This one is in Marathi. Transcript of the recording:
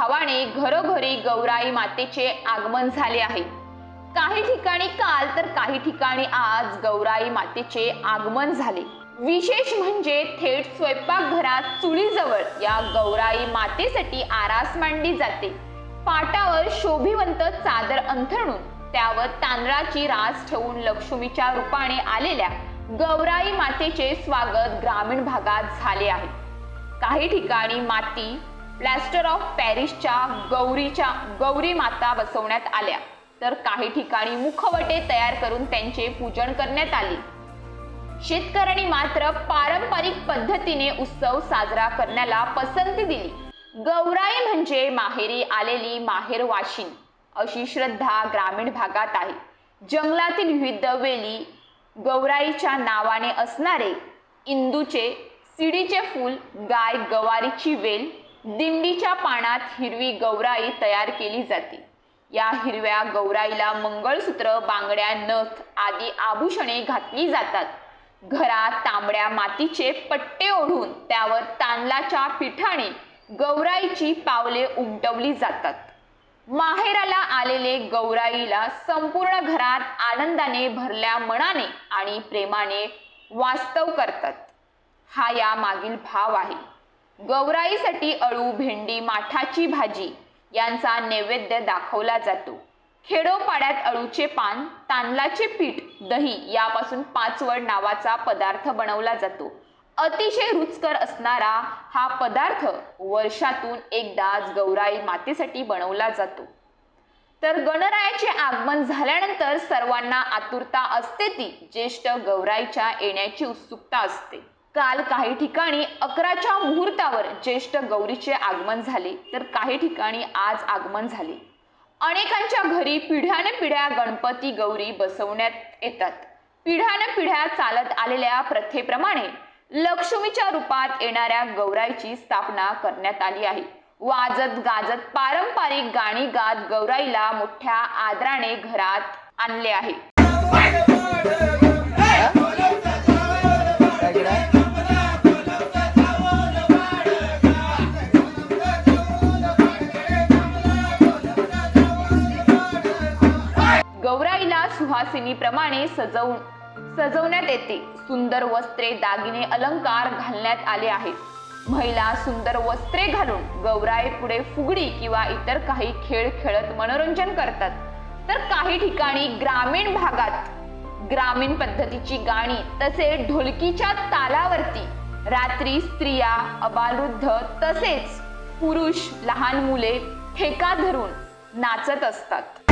भावाने घरोघरी गौराई मातेचे आगमन झाले आहे। काही ठिकाणी काल तर काही ठिकाणी आज गौराई मातेचे आगमन झाले। विशेष म्हणजे थेट स्वयंपाकघरात चुलीजवळ या गौराई मातेसाठी आरास मांडली जाते। पाटावर शोभिवंत चादर अंथरून त्यावर तांदळाची रास ठेवून लक्ष्मीच्या रूपाने आलेल्या गौराई मातेचे स्वागत ग्रामीण भागात झाले आहे। काही ठिकाणी माती प्लास्टर ऑफ पॅरिसच्या गौरी माता बसवण्यात आल्या, तर काही ठिकाणी मुखवटे तयार करून त्यांचे पूजन करण्यात आले। शेतकऱ्यांनी मात्र पारंपरिक पद्धतीने उत्सव साजरा करण्याला पसंती दिली। गौराई म्हणजे माहेरी आलेली माहेरवाशीन अशी श्रद्धा ग्रामीण भागात आहे। जंगलातील विविध वेली, गौराईच्या नावाने असणारे इंदूचे, सिडीचे फूल, गाय गवारीची वेल, दिंडीच्या पानात हिरवी गौराई तयार केली जाते। या हिरव्या गौराईला मंगळसूत्र, बांगड्या, नथ आदी आभूषणे घातली जातात। घरात तांबड्या मातीचे पट्टे ओढून त्यावर तांदळाच्या पिठाने गौराईची पावले उमटवली जातात। माहेराला आलेले गौराईला संपूर्ण घरात आनंदाने भरल्या मनाने आणि प्रेमाने वास्तव करतात। हा या मागील भाव आहे। गौराईसाठी अळू, भेंडी, माठाची भाजी यांचा नैवेद्य दाखवला जातो। खेडोपाड्यात अळूचे पान, तांदळाचे पीठ, दही यापासून पाचवड नावाचा पदार्थ बनवला जातो। अतिशय रुचकर असणारा हा पदार्थ वर्षातून एकदाच गौराई मातेसाठी बनवला जातो। तर गणरायाचे आगमन झाल्यानंतर सर्वांना आतुरता असते ती ज्येष्ठ गौराईच्या येण्याची उत्सुकता असते। काल काही ठिकाणी 11च्या मुहूर्तावर ज्येष्ठ गौरीचे आगमन झाले, तर काही ठिकाणी आज आगमन झाले। अनेकांच्या घरी पिढ्यानपिढ्या गणपती गौरी बसवण्यात येतात। पिढ्यानपिढ्या चालत आलेल्या प्रथेप्रमाणे लक्ष्मीच्या रूपात येणाऱ्या गौराईची स्थापना करण्यात आली आहे। वाजत गाजत पारंपरिक गाणी गात गौराईला मोठ्या आदराने घरात आणले आहे। गौराईला सुहासिनीप्रमाणे सजवण्यात येते। सुंदर वस्त्रे, दागिने, अलंकार घालण्यात आले आहेत। महिला सुंदर वस्त्रे घालून गौराई पुढे फुगडी किंवा इतर काही खेळ खेळत मनोरंजन करतात। तर काही ठिकाणी ग्रामीण भागात ग्रामीण पद्धतीची गाणी तसेच ढोलकीच्या तालावरती रात्री स्त्रिया, अबालवृद्ध तसेच पुरुष, लहान मुले ठेका धरून नाचत असतात।